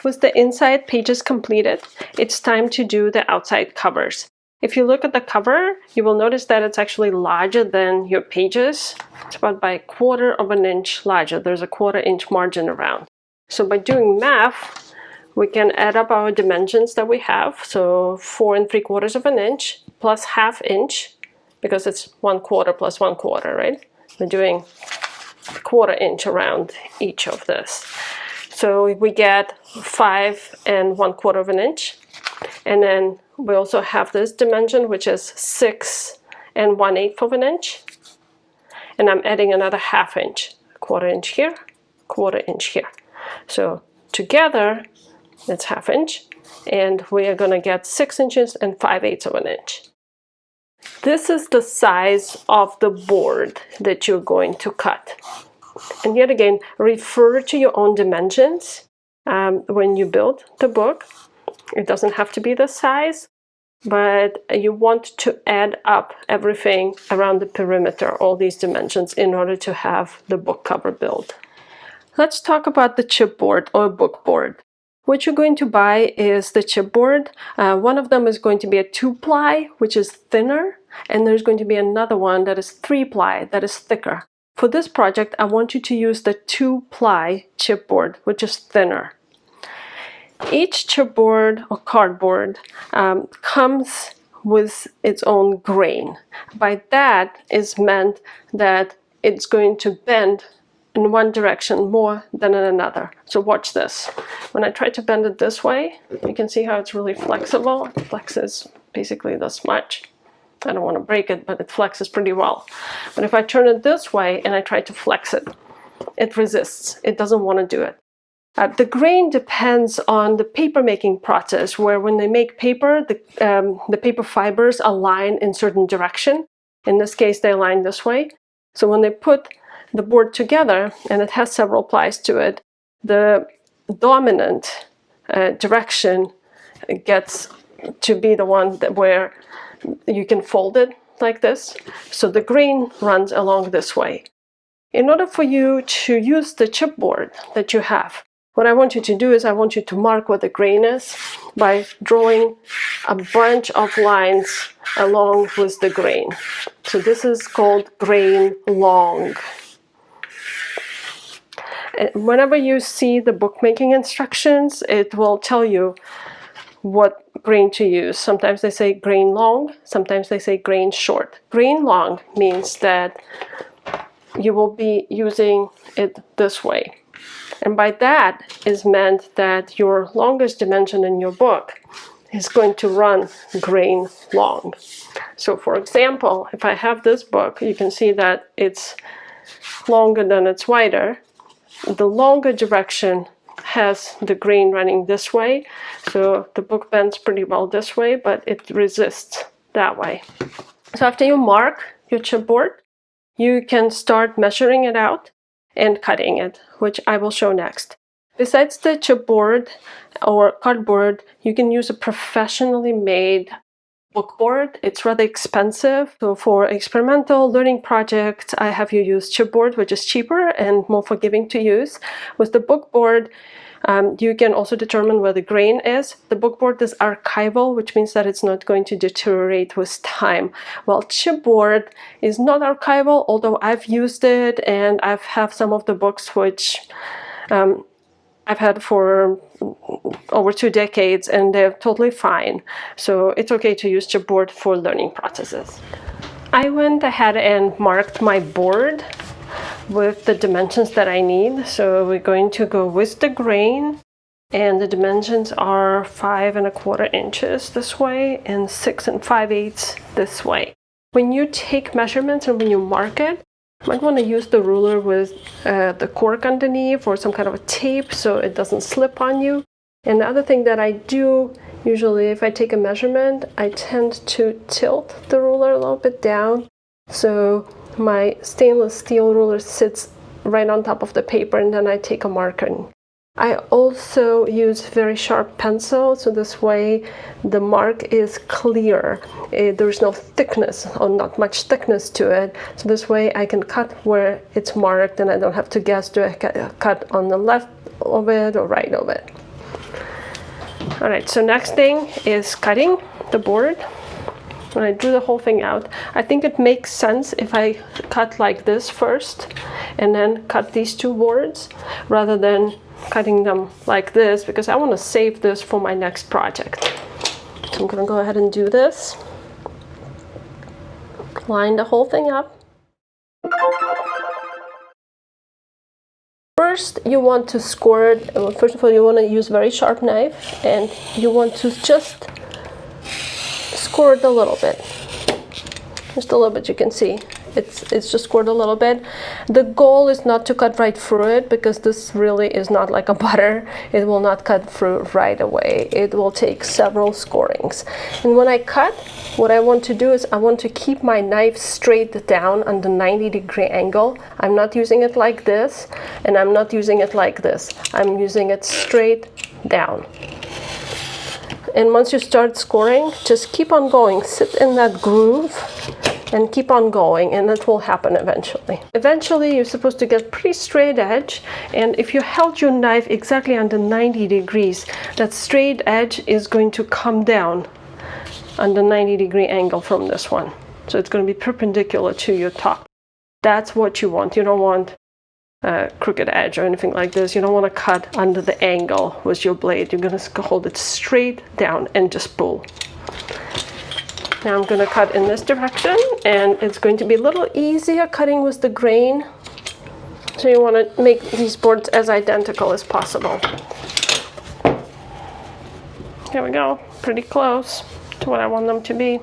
With the inside pages completed, it's time to do the outside covers. If you look at the cover, you will notice that it's actually larger than your pages. It's about by 1/4 inch larger. There's a 1/4 inch margin around. So by doing math, we can add up our dimensions that we have. So 4 3/4 inch plus 1/2 inch, because it's 1/4 plus 1/4, right? We're doing 1/4 inch around each of this. So we get 5 1/4 inch. And then we also have this dimension, which is 6 1/8 inch. And I'm adding another 1/2 inch, 1/4 inch here, 1/4 inch here. So together, it's 1/2 inch. And we are going to get 6 inches and 5/8 inch. This is the size of the board that you're going to cut. And yet again, refer to your own dimensions when you build the book. It doesn't have to be this size, but you want to add up everything around the perimeter, all these dimensions, in order to have the book cover built. Let's talk about the chipboard or book board. What you're going to buy is the chipboard. One of them is going to be a 2-ply, which is thinner, and there's going to be another one that is 3-ply, that is thicker. For this project, I want you to use the 2-ply chipboard, which is thinner. Each chipboard or cardboard comes with its own grain. By that is meant that it's going to bend in one direction more than in another. So watch this. When I try to bend it this way, you can see how it's really flexible. It flexes basically this much. I don't want to break it, but it flexes pretty well. But if I turn it this way and I try to flex it, it resists. It doesn't want to do it. The grain depends on the paper making process, where when they make paper, the paper fibers align in certain direction. In this case, they align this way. So when they put the board together, and it has several plies to it, the dominant direction gets to be the one where you can fold it like this. So the grain runs along this way. In order for you to use the chipboard that you have, what I want you to do is I want you to mark what the grain is by drawing a bunch of lines along with the grain. So this is called grain long. Whenever you see the bookmaking instructions, it will tell you what grain to use. Sometimes they say grain long, sometimes they say grain short. Grain long means that you will be using it this way. And by that is meant that your longest dimension in your book is going to run grain long. So for example, if I have this book, you can see that it's longer than it's wider. The longer direction has the grain running this way, so the book bends pretty well this way, but it resists that way. So after you mark your chipboard, you can start measuring it out and cutting it, which I will show next. Besides the chipboard or cardboard, you can use a professionally made book board. It's rather expensive. So for experimental learning projects, I have you use chipboard, which is cheaper and more forgiving to use. With the book board, you can also determine where the grain is. The book board is archival, which means that it's not going to deteriorate with time. While chipboard is not archival, although I've used it and I have some of the books which I've had for over 2 decades and they're totally fine. So it's okay to use chipboard for learning processes. I went ahead and marked my board with the dimensions that I need. So we're going to go with the grain, and the dimensions are 5 1/4 inches this way and 6 5/8 this way. When you take measurements and when you mark it, you might want to use the ruler with the cork underneath or some kind of a tape so it doesn't slip on you. And the other thing that I do, usually if I take a measurement, I tend to tilt the ruler a little bit down so my stainless steel ruler sits right on top of the paper, and then I take a marker I also use very sharp pencil, so this way the mark is clear. There's no thickness or not much thickness to it, so this way I can cut where it's marked and I don't have to guess, do I cut on the left of it or right of it. Alright, so next thing is cutting the board. When I drew the whole thing out, I think it makes sense if I cut like this first and then cut these two boards rather than cutting them like this, because I want to save this for my next project. So I'm going to go ahead and do this. Line the whole thing up. First, you want to score it. First of all, you want to use a very sharp knife, and you want to just score it a little bit. Just a little bit, you can see. It's just scored a little bit. The goal is not to cut right through it, because this really is not like a butter. It will not cut through right away. It will take several scorings. And when I cut, what I want to do is I want to keep my knife straight down on the 90-degree angle. I'm not using it like this, and I'm not using it like this. I'm using it straight down. And once you start scoring, just keep on going. Sit in that groove and keep on going, and it will happen eventually. Eventually, you're supposed to get pretty straight edge, and if you held your knife exactly under 90 degrees, that straight edge is going to come down on the 90-degree angle from this one. So it's going to be perpendicular to your top. That's what you want. You don't want a crooked edge or anything like this. You don't want to cut under the angle with your blade. You're going to hold it straight down and just pull. Now I'm going to cut in this direction, and it's going to be a little easier cutting with the grain. So you want to make these boards as identical as possible. Here we go, pretty close to what I want them to be.